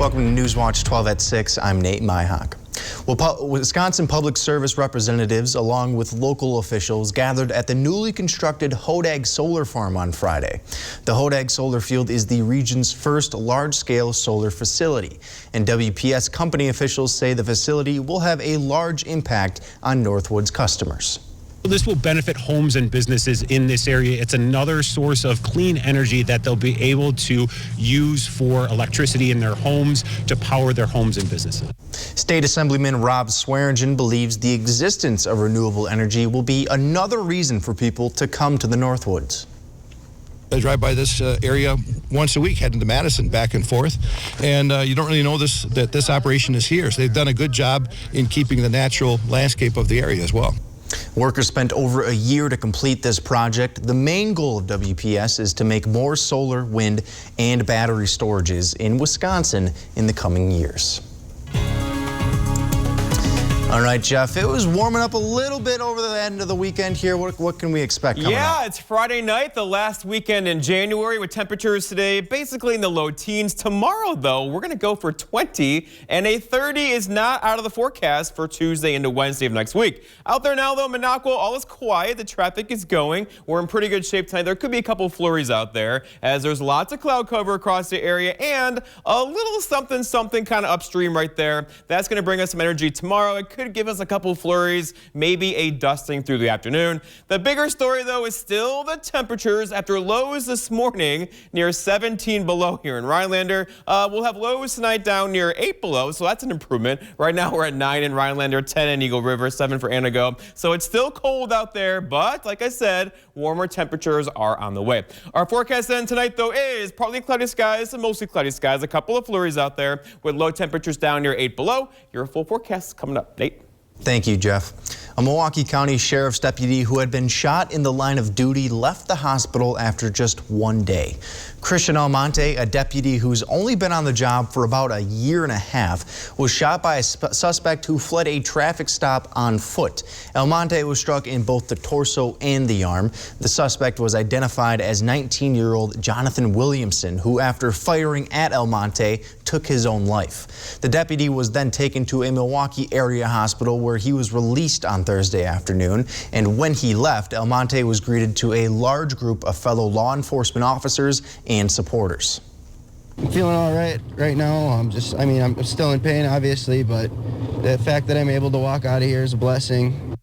Welcome to Newswatch 12 at 6. I'm Nate Myhock. Well, Wisconsin Public Service representatives, along with local officials, gathered at the newly constructed Hodag solar farm on Friday. The Hodag solar field is the region's first large-scale solar facility, and WPS company officials say the facility will have a large impact on Northwood's customers. This will benefit homes and businesses in this area. It's another source of clean energy that they'll be able to use for electricity in their homes to power their homes and businesses. State Assemblyman Rob Swearingen believes the existence of renewable energy will be another reason for people to come to the Northwoods. I drive by this area once a week, heading to Madison, back and forth, and you don't really know that this operation is here. So they've done a good job in keeping the natural landscape of the area as well. Workers spent over a year to complete this project. The main goal of WPS is to make more solar, wind, and battery storages in Wisconsin in the coming years. All right, Jeff, it was warming up a little bit over the end of the weekend here. What can we expect coming up? It's Friday night, the last weekend in January, with temperatures today basically in the low teens. Tomorrow, though, we're going to go for 20, and a 30 is not out of the forecast for Tuesday into Wednesday of next week. Out there now, though, Minocqua, all is quiet. The traffic is going. We're in pretty good shape tonight. There could be a couple flurries out there, as there's lots of cloud cover across the area and a little something kind of upstream right there. That's going to bring us some energy tomorrow. It could give us a couple flurries, maybe a dusting through the afternoon. The bigger story, though, is still the temperatures after lows this morning near 17 below here in Rhinelander. We'll have lows tonight down near 8 below, so that's an improvement. Right now we're at 9 in Rhinelander, 10 in Eagle River, 7 for Antigo. So it's still cold out there, but like I said, warmer temperatures are on the way. Our forecast then tonight, though, is partly cloudy skies and mostly cloudy skies. A couple of flurries out there with low temperatures down near 8 below. Your full forecast is coming up. Nate? Thank you, Jeff. A Milwaukee County Sheriff's deputy who had been shot in the line of duty left the hospital after just one day. Christian Almonte, a deputy who's only been on the job for about a year and a half, was shot by a suspect who fled a traffic stop on foot. Almonte was struck in both the torso and the arm. The suspect was identified as 19-year-old Jonathan Williamson, who, after firing at Almonte, took his own life. The deputy was then taken to a Milwaukee area hospital where he was released on Thursday afternoon. And when he left, Almonte was greeted to a large group of fellow law enforcement officers and supporters. I'm feeling all right now. I'm still in pain, obviously, but the fact that I'm able to walk out of here is a blessing.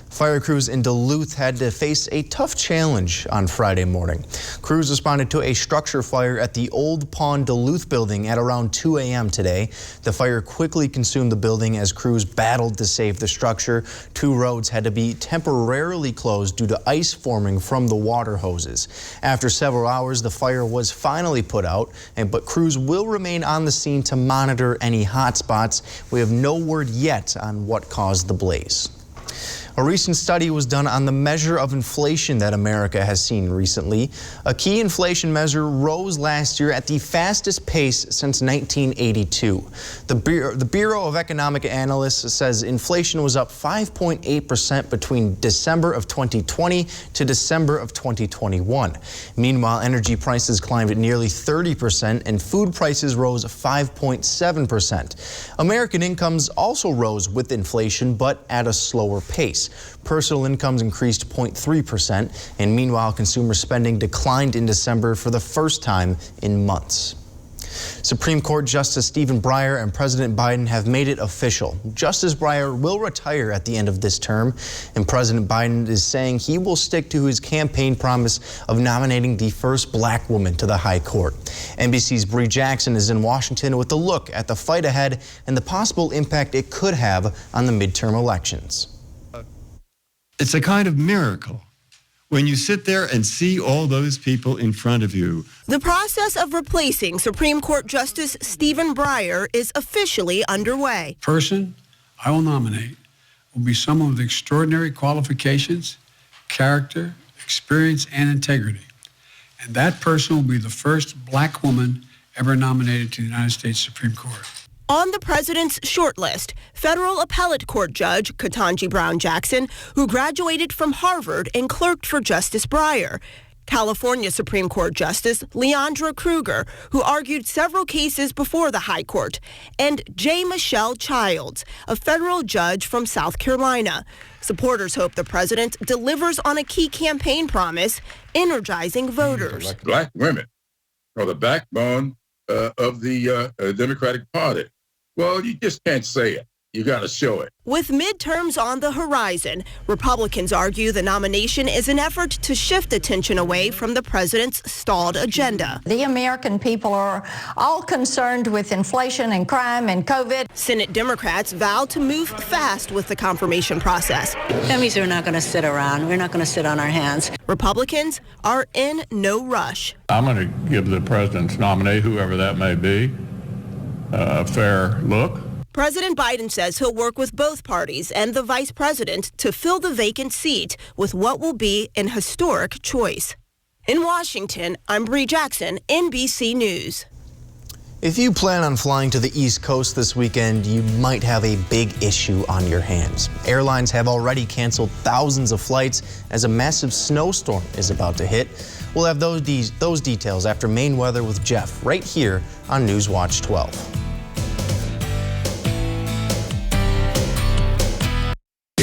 Fire crews in Duluth had to face a tough challenge on Friday morning. Crews responded to a structure fire at the Old Pond Duluth building at around 2 a.m. today. The fire quickly consumed the building as crews battled to save the structure. 2 roads had to be temporarily closed due to ice forming from the water hoses. After several hours, the fire was finally put out, but crews will remain on the scene to monitor any hot spots. We have no word yet on what caused the blaze. A recent study was done on the measure of inflation that America has seen recently. A key inflation measure rose last year at the fastest pace since 1982. The Bureau of Economic Analysts says inflation was up 5.8% between December of 2020 to December of 2021. Meanwhile, energy prices climbed at nearly 30% and food prices rose 5.7%. American incomes also rose with inflation, but at a slower pace. Personal incomes increased 0.3%, and meanwhile, consumer spending declined in December for the first time in months. Supreme Court Justice Stephen Breyer and President Biden have made it official. Justice Breyer will retire at the end of this term, and President Biden is saying he will stick to his campaign promise of nominating the first black woman to the high court. NBC's Bree Jackson is in Washington with a look at the fight ahead and the possible impact it could have on the midterm elections. It's a kind of miracle when you sit there and see all those people in front of you. The process of replacing Supreme Court Justice Stephen Breyer is officially underway. Person I will nominate will be someone with extraordinary qualifications, character, experience, and integrity. And that person will be the first black woman ever nominated to the United States Supreme Court. On the president's shortlist, federal appellate court judge Ketanji Brown Jackson, who graduated from Harvard and clerked for Justice Breyer. California Supreme Court Justice Leandra Kruger, who argued several cases before the High Court, and J. Michelle Childs, a federal judge from South Carolina. Supporters hope the president delivers on a key campaign promise, energizing voters. Black women are the backbone of the Democratic Party. Well, you just can't say it. You got to show it. With midterms on the horizon, Republicans argue the nomination is an effort to shift attention away from the president's stalled agenda. The American people are all concerned with inflation and crime and COVID. Senate Democrats vow to move fast with the confirmation process. That means we're not going to sit around. We're not going to sit on our hands. Republicans are in no rush. I'm going to give the president's nominee, whoever that may be, a fair look. President Biden says he'll work with both parties and the vice president to fill the vacant seat with what will be an historic choice. In Washington, I'm Bree Jackson, NBC News. If you plan on flying to the East Coast this weekend, you might have a big issue on your hands. Airlines have already canceled thousands of flights as a massive snowstorm is about to hit. We'll have those details after Maine weather with Jeff right here on Newswatch 12.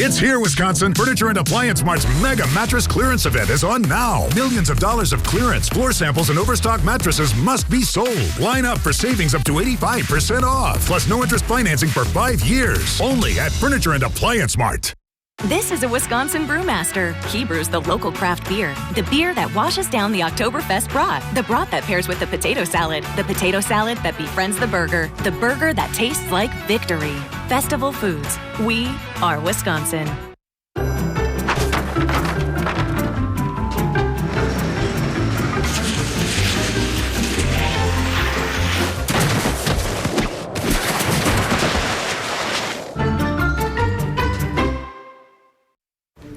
It's here, Wisconsin. Furniture and Appliance Mart's mega mattress clearance event is on now. Millions of dollars of clearance, floor samples, and overstock mattresses must be sold. Line up for savings up to 85% off. Plus no interest financing for 5 years. Only at Furniture and Appliance Mart. This is a Wisconsin Brewmaster. He brews the local craft beer. The beer that washes down the Oktoberfest brat. The brat that pairs with the potato salad. The potato salad that befriends the burger. The burger that tastes like victory. Festival Foods. We are Wisconsin.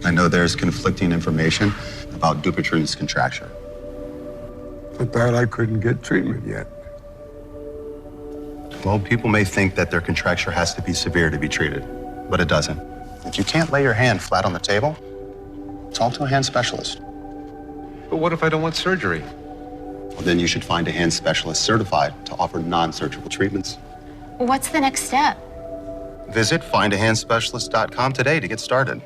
I know there's conflicting information about Dupuytren's contracture. But that I couldn't get treatment yet. Well, people may think that their contracture has to be severe to be treated, but it doesn't. If you can't lay your hand flat on the table, talk to a hand specialist. But what if I don't want surgery? Well, then you should find a hand specialist certified to offer non-surgical treatments. What's the next step? Visit findahandspecialist.com today to get started.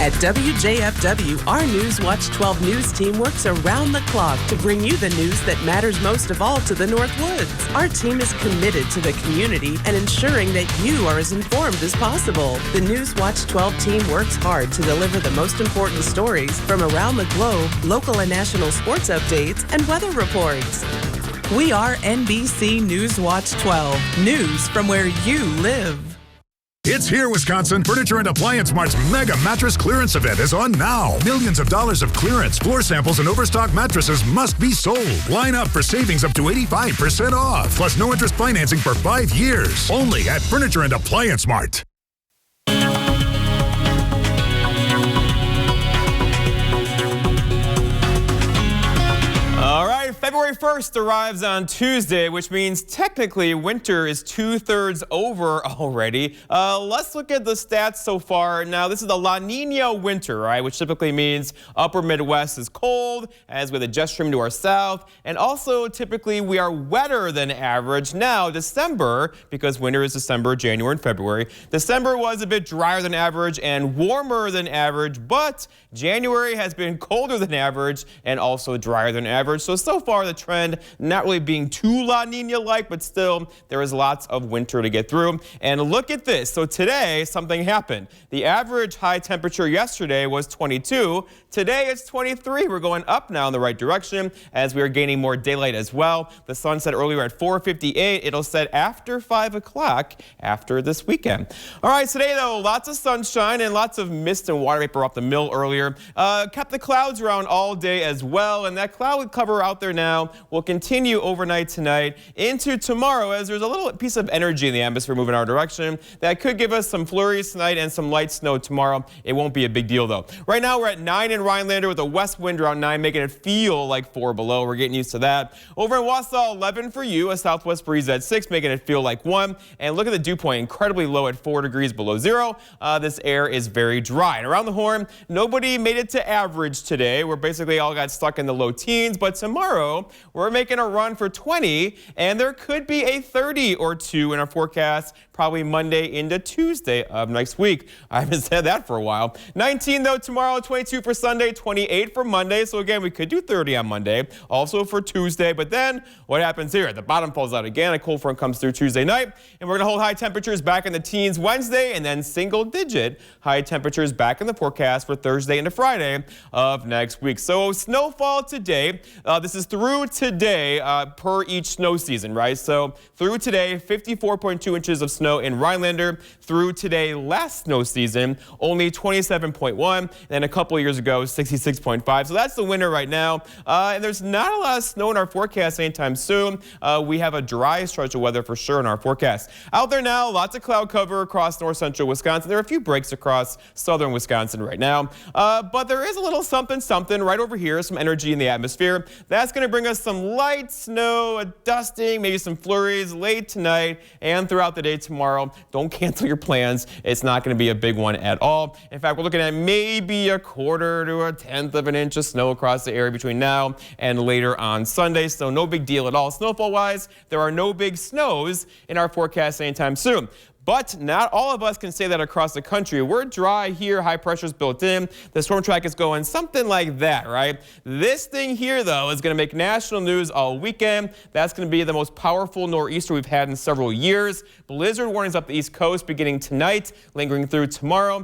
At WJFW, our Newswatch 12 news team works around the clock to bring you the news that matters most of all to the North Woods. Our team is committed to the community and ensuring that you are as informed as possible. The Newswatch 12 team works hard to deliver the most important stories from around the globe, local and national sports updates, and weather reports. We are NBC Newswatch 12, news from where you live. It's here, Wisconsin. Furniture and Appliance Mart's mega mattress clearance event is on now. Millions of dollars of clearance, floor samples, and overstock mattresses must be sold. Line up for savings up to 85% off. Plus no interest financing for 5 years. Only at Furniture and Appliance Mart. All right, February 1st arrives on Tuesday, which means technically winter is 2/3 over already. Let's look at the stats so far. Now, this is the La Nina winter, right, which typically means upper Midwest is cold, as with a jet stream to our south, and also typically we are wetter than average. Now, December, because winter is December, January, and February, December was a bit drier than average and warmer than average, but January has been colder than average and also drier than average. So far the trend not really being too La Nina-like, but still there is lots of winter to get through. And look at this. So today something happened. The average high temperature yesterday was 22. Today it's 23. We're going up now in the right direction as we are gaining more daylight as well. The sun set earlier at 4:58. It'll set after 5 o'clock after this weekend. All right, today though, lots of sunshine and lots of mist and water vapor off the mill earlier. Kept the clouds around all day as well, and that cloud cover out there now well will continue overnight tonight into tomorrow, as there's a little piece of energy in the atmosphere moving our direction that could give us some flurries tonight and some light snow tomorrow. It won't be a big deal though. Right now we're at 9 in Rhinelander with a west wind around 9, making it feel like 4 below. We're getting used to that. Over in Wausau, 11 for you, a southwest breeze at 6, making it feel like 1. And look at the dew point, incredibly low at 4 degrees below 0. This air is very dry. And around the horn, nobody made it to average today. We're basically all got stuck in the low teens, but tomorrow we're making a run for 20, and there could be a 30 or 2 in our forecast, probably Monday into Tuesday of next week. I haven't said that for a while. 19 though tomorrow, 22 for Sunday, 28 for Monday. So again, we could do 30 on Monday, also for Tuesday. But then what happens here? The bottom falls out again. A cold front comes through Tuesday night, and we're going to hold high temperatures back in the teens Wednesday, and then single-digit high temperatures back in the forecast for Thursday into Friday of next week. So snowfall today. This is through today per each snow season, right? So through today, 54.2 inches of snow in Rhinelander. Through today, last snow season, only 27.1, and a couple years ago, 66.5. So that's the winter right now. And there's not a lot of snow in our forecast anytime soon. We have a dry stretch of weather for sure in our forecast. Out there now, lots of cloud cover across north central Wisconsin. There are a few breaks across southern Wisconsin right now. But there is a little something right over here, some energy in the atmosphere. That's going to bring us some light snow, a dusting, maybe some flurries late tonight and throughout the day tomorrow. Don't cancel your plans. It's not going to be a big one at all. In fact, we're looking at maybe a quarter to a tenth of an inch of snow across the area between now and later on Sunday. So no big deal at all. Snowfall-wise, there are no big snows in our forecast anytime soon. But not all of us can say that across the country. We're dry here, high pressure's built in. The storm track is going something like that, right? This thing here, though, is going to make national news all weekend. That's going to be the most powerful nor'easter we've had in several years. Blizzard warnings up the East Coast beginning tonight, lingering through tomorrow.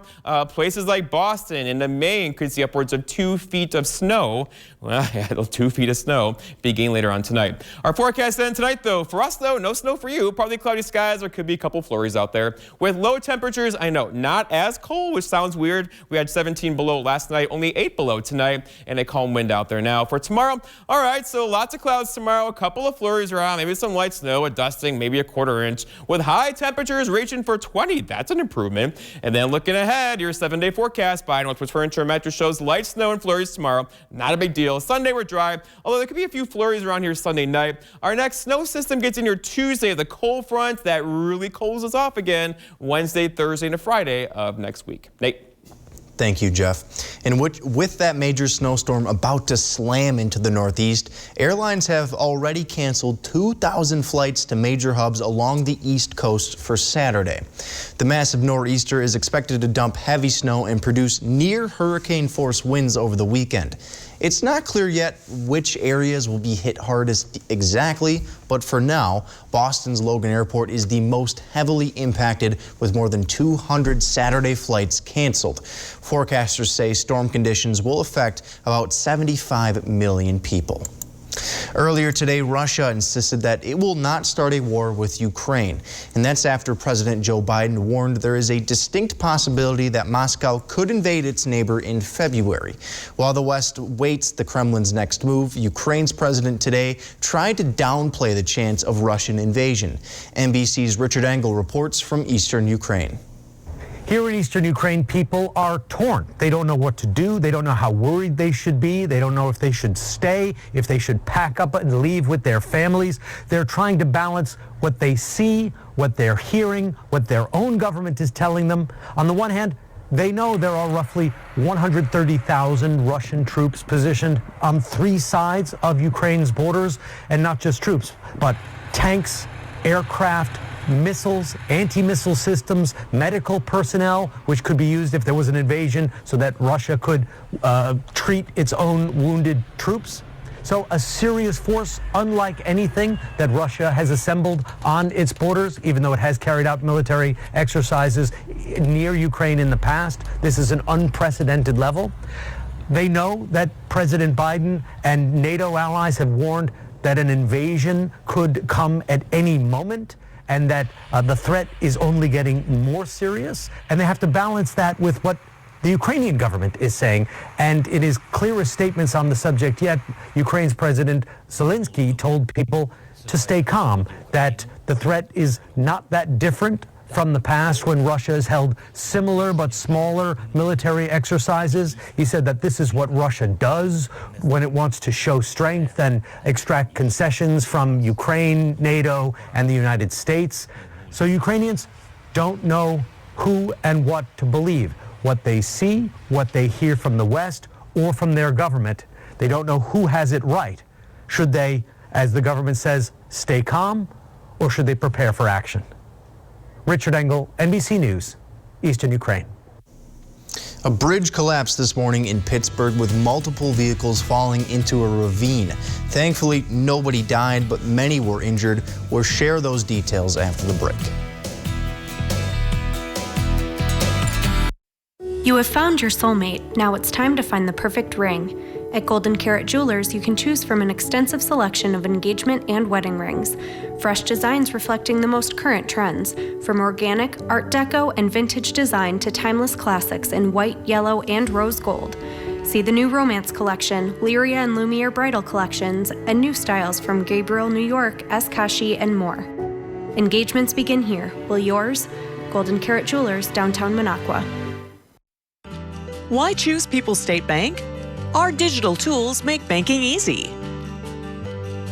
Places like Boston and Maine could see upwards of 2 feet of snow. Well, yeah, 2 feet of snow beginning later on tonight. Our forecast then tonight, though, for us, though, no snow for you. Partly cloudy skies. There could be a couple flurries out there. With low temperatures, I know, not as cold, which sounds weird. We had 17 below last night, only 8 below tonight, and a calm wind out there now. For tomorrow, all right, so lots of clouds tomorrow, a couple of flurries around, maybe some light snow, a dusting, maybe a quarter inch, with high temperatures reaching for 20. That's an improvement. And then looking ahead, your 7-day forecast by Northwest Furniture and Mattress shows light snow and flurries tomorrow. Not a big deal. Sunday, we're dry, although there could be a few flurries around here Sunday night. Our next snow system gets in your Tuesday, the cold front that really cools us off again Wednesday, Thursday, and Friday of next week. Nate. Thank you, Jeff. And with that major snowstorm about to slam into the Northeast, airlines have already canceled 2,000 flights to major hubs along the East Coast for Saturday. The massive nor'easter is expected to dump heavy snow and produce near hurricane force winds over the weekend. It's not clear yet which areas will be hit hardest exactly, but for now, Boston's Logan Airport is the most heavily impacted, with more than 200 Saturday flights canceled. Forecasters say storm conditions will affect about 75 million people. Earlier today, Russia insisted that it will not start a war with Ukraine, and that's after President Joe Biden warned there is a distinct possibility that Moscow could invade its neighbor in February. While the West waits the Kremlin's next move, Ukraine's president today tried to downplay the chance of Russian invasion. NBC's Richard Engel reports from eastern Ukraine. Here in eastern Ukraine, people are torn. They don't know what to do. They don't know how worried they should be. They don't know if they should stay, if they should pack up and leave with their families. They're trying to balance what they see, what they're hearing, what their own government is telling them. On the one hand, they know there are roughly 130,000 Russian troops positioned on 3 sides of Ukraine's borders, and not just troops, but tanks, aircraft, missiles, anti-missile systems, medical personnel, which could be used if there was an invasion so that Russia could treat its own wounded troops. So a serious force, unlike anything that Russia has assembled on its borders, even though it has carried out military exercises near Ukraine in the past. This is an unprecedented level. They know that President Biden and NATO allies have warned that an invasion could come at any moment, and that the threat is only getting more serious, and they have to balance that with what the Ukrainian government is saying. And in his clearest statements on the subject yet, Ukraine's President Zelensky told people to stay calm, that the threat is not that different from the past when Russia has held similar but smaller military exercises. He said that this is what Russia does when it wants to show strength and extract concessions from Ukraine, NATO, and the United States. So Ukrainians don't know who and what to believe. What they see, what they hear from the West or from their government, they don't know who has it right. Should they, as the government says, stay calm, or should they prepare for action? Richard Engel, NBC News, Eastern Ukraine. A bridge collapsed this morning in Pittsburgh with multiple vehicles falling into a ravine. Thankfully, nobody died, but many were injured. We'll share those details after the break. You have found your soulmate. Now it's time to find the perfect ring. At Golden Carat Jewelers, you can choose from an extensive selection of engagement and wedding rings. Fresh designs reflecting the most current trends, from organic, art deco, and vintage design to timeless classics in white, yellow, and rose gold. See the new Romance Collection, Lyria and Lumiere Bridal Collections, and new styles from Gabriel, New York, Kashi, and more. Engagements begin here. Will yours? Golden Carat Jewelers, downtown Minocqua. Why choose People's State Bank? Our digital tools make banking easy.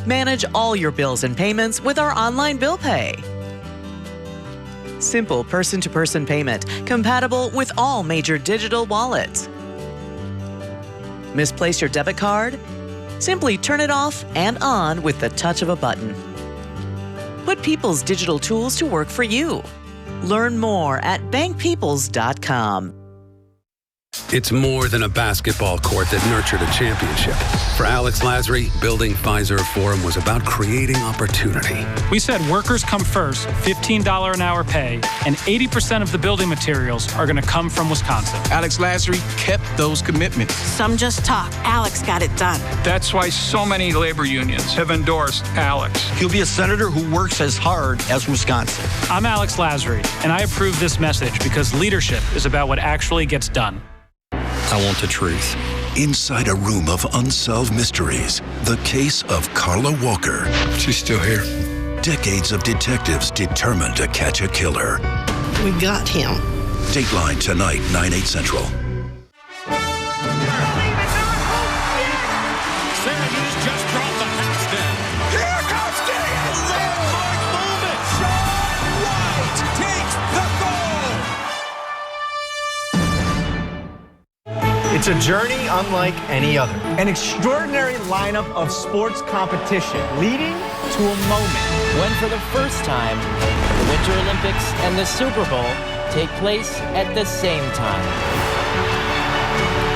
Manage all your bills and payments with our online bill pay. Simple person-to-person payment, compatible with all major digital wallets. Misplace your debit card? Simply turn it off and on with the touch of a button. Put People's digital tools to work for you. Learn more at bankpeoples.com. It's more than a basketball court that nurtured a championship. For Alex Lasry, building Pfizer Forum was about creating opportunity. We said workers come first, $15 an hour pay, and 80% of the building materials are going to come from Wisconsin. Alex Lasry kept those commitments. Some just talk. Alex got it done. That's why so many labor unions have endorsed Alex. He'll be a senator who works as hard as Wisconsin. I'm Alex Lasry, and I approve this message because leadership is about what actually gets done. I want the truth. Inside a room of unsolved mysteries, the case of Carla Walker. She's still here. Decades of detectives determined to catch a killer. We got him. Dateline tonight, 9/8 Central. Syracuse just dropped the house down. Here comes Gideon! Landmark moment! Sean White takes the goal! It's a journey unlike any other. An extraordinary lineup of sports competition leading to a moment when for the first time, the Winter Olympics and the Super Bowl take place at the same time.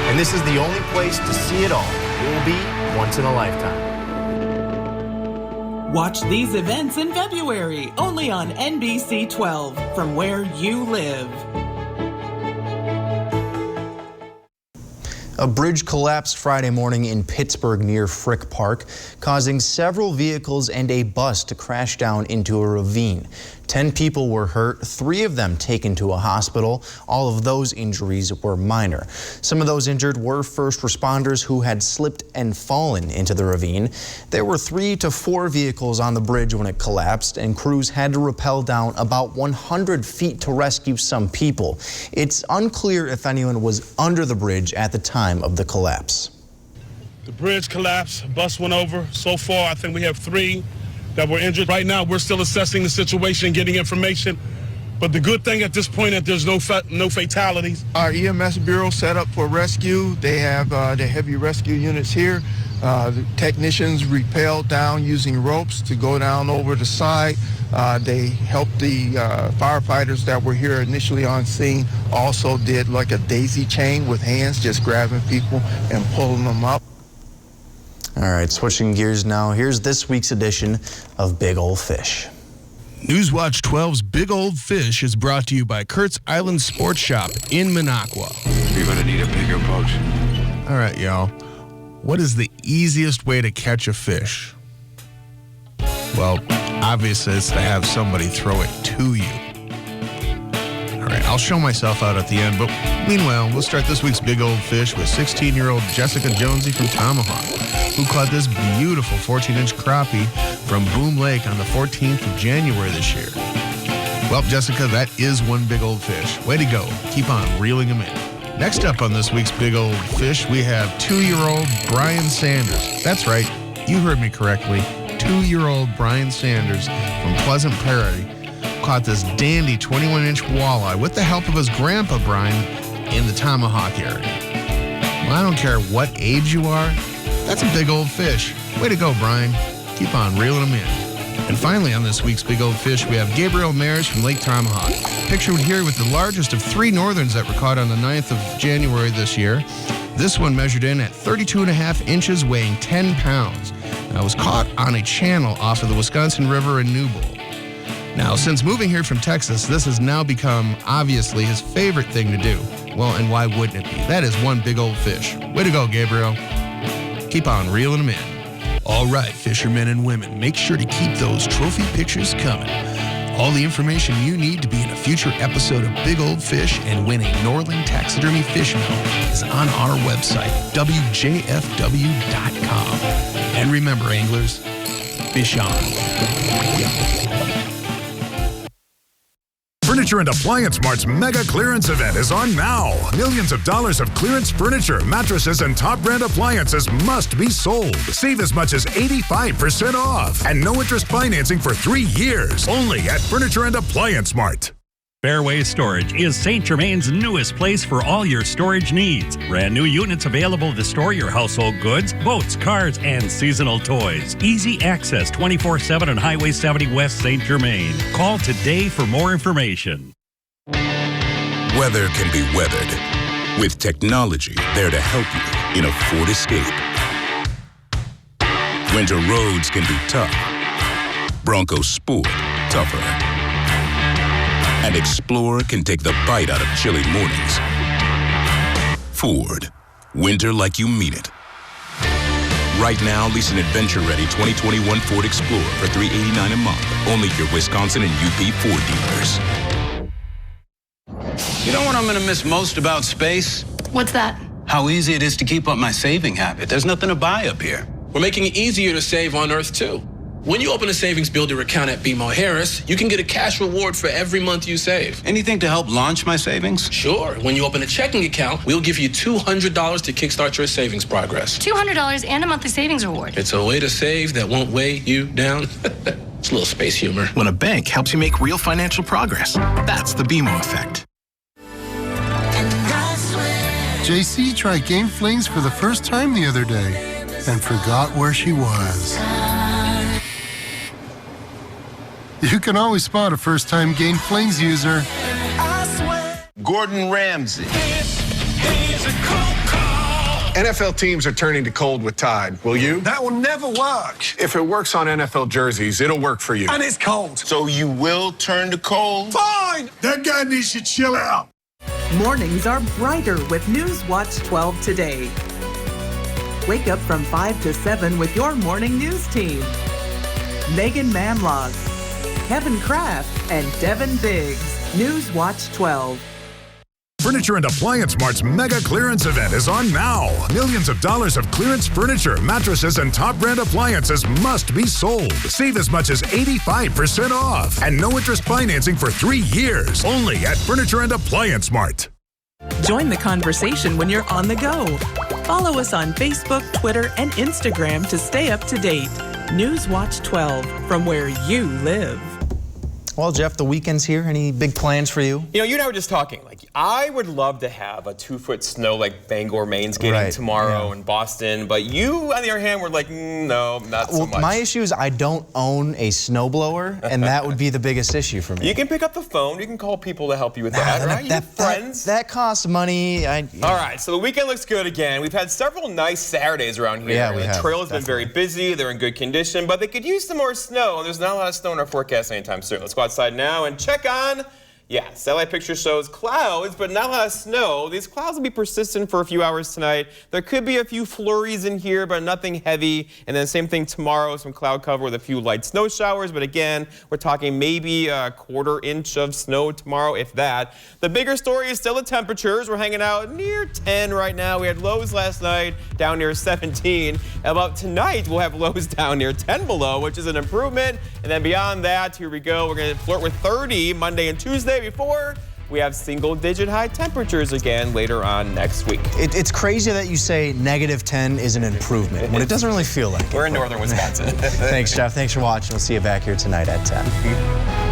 And this is the only place to see it all. It will be once in a lifetime. Watch these events in February, only on NBC 12, from where you live. A bridge collapsed Friday morning in Pittsburgh near Frick Park, causing several vehicles and a bus to crash down into a ravine. 10 people were hurt, 3 of them taken to a hospital. All of those injuries were minor. Some of those injured were first responders who had slipped and fallen into the ravine. There were 3 to 4 vehicles on the bridge when it collapsed, and crews had to rappel down about 100 feet to rescue some people. It's unclear if anyone was under the bridge at the time of the collapse. The bridge collapsed, a bus went over. So far, I think we have 3 that were injured. Right now, we're still assessing the situation, getting information. But the good thing at this point is there's no fatalities. Our EMS Bureau set up for rescue. They have the heavy rescue units here. The technicians rappelled down using ropes to go down over the side. They helped the firefighters that were here initially on scene, also did like a daisy chain with hands, just grabbing people and pulling them up. All right, switching gears now. Here's this week's edition of Big Ol' Fish. Newswatch 12's Big Old Fish is brought to you by Kurt's Island Sports Shop in Minocqua. You're going to need a bigger boat. All right, y'all. What is the easiest way to catch a fish? Well, obviously it's to have somebody throw it to you. All right, I'll show myself out at the end, but meanwhile, we'll start this week's Big Old Fish with 16-year-old Jessica Jonesy from Tomahawk, who caught this beautiful 14-inch crappie from Boom Lake on the 14th of January this year. Well, Jessica, that is one big old fish. Way to go. Keep on reeling them in. Next up on this week's Big Old Fish, we have 2-year-old Brian Sanders. That's right, you heard me correctly. 2-year-old Brian Sanders from Pleasant Prairie caught this dandy 21-inch walleye with the help of his grandpa, Brian, in the Tomahawk area. Well, I don't care what age you are, that's a big old fish. Way to go, Brian. Keep on reeling them in. And finally, on this week's Big Old Fish, we have Gabriel Maris from Lake Tomahawk, pictured here with the largest of 3 northerns that were caught on the 9th of January this year. This one measured in at 32.5 inches, weighing 10 pounds. Now, it was caught on a channel off of the Wisconsin River in Newbold. Now, since moving here from Texas, this has now become, obviously, his favorite thing to do. Well, and why wouldn't it be? That is one big old fish. Way to go, Gabriel. Keep on reeling them in. All right, fishermen and women, make sure to keep those trophy pictures coming. All the information you need to be in a future episode of Big Old Fish and win a Norling Taxidermy Fish Mill is on our website, WJFW.com. And remember, anglers, fish on. Furniture and Appliance Mart's mega clearance event is on now. Millions of dollars of clearance furniture, mattresses, and top brand appliances must be sold. Save as much as 85% off and no interest financing for 3 years. Only at Furniture and Appliance Mart. Fairway Storage is St. Germain's newest place for all your storage needs. Brand new units available to store your household goods, boats, cars, and seasonal toys. Easy access 24/7 on Highway 70 West St. Germain. Call today for more information. Weather can be weathered with technology there to help you in a Ford Escape. Winter roads can be tough. Bronco Sport, tougher. And Explorer can take the bite out of chilly mornings. Ford, winter like you mean it. Right now, lease an adventure-ready 2021 Ford Explorer for $389 a month. Only at your Wisconsin and UP Ford dealers. You know what I'm going to miss most about space? What's that? How easy it is to keep up my saving habit. There's nothing to buy up here. We're making it easier to save on Earth, too. When you open a savings builder account at BMO Harris, you can get a cash reward for every month you save. Anything to help launch my savings? Sure. When you open a checking account, we'll give you $200 to kickstart your savings progress. $200 and a monthly savings reward. It's a way to save that won't weigh you down. It's a little space humor. When a bank helps you make real financial progress, that's the BMO effect. JC tried Game Flings for the first time the other day and forgot where she was. You can always spot a first-time Game Flings user. Gordon Ramsay. NFL teams are turning to cold with Tide. Will you? That will never work. If it works on NFL jerseys, it'll work for you. And it's cold. So you will turn to cold? Fine! That guy needs to chill out. Mornings are brighter with News Watch 12 today. Wake up from 5 to 7 with your morning news team. Megan Mamlog, Kevin Kraft, and Devin Biggs. News Watch 12. Furniture and Appliance Mart's mega clearance event is on now. Millions of dollars of clearance furniture, mattresses, and top brand appliances must be sold. Save as much as 85% off and no interest financing for 3 years. Only at Furniture and Appliance Mart. Join the conversation when you're on the go. Follow us on Facebook, Twitter, and Instagram to stay up to date. News Watch 12, from where you live. Well, Jeff, the weekend's here. Any big plans for you? You know, you and I were just talking. Like, I would love to have a 2-foot snow like Bangor, Maine's getting tomorrow in Boston. But you, on the other hand, were like, no, not so much. My issue is I don't own a snowblower, and that would be the biggest issue for me. You can pick up the phone. You can call people to help you with that, right? You have friends. That costs money. All right, so the weekend looks good again. We've had several nice Saturdays around here. Yeah, we have. The trail has been very busy. They're in good condition, but they could use some more snow. There's not a lot of snow in our forecast anytime soon. Let's go outside now and check on Yeah, satellite picture shows clouds, but not a lot of snow. These clouds will be persistent for a few hours tonight. There could be a few flurries in here, but nothing heavy. And then same thing tomorrow, some cloud cover with a few light snow showers. But again, we're talking maybe a quarter-inch of snow tomorrow, if that. The bigger story is still the temperatures. We're hanging out near 10 right now. We had lows last night down near 17. About tonight, we'll have lows down near 10 below, which is an improvement. And then beyond that, here we go. We're going to flirt with 30 Monday and Tuesday before we have single-digit high temperatures again later on next week. It's crazy that you say -10 is an improvement when it doesn't really feel like it. We're in northern Wisconsin. Thanks, Jeff. Thanks for watching. We'll see you back here tonight at 10.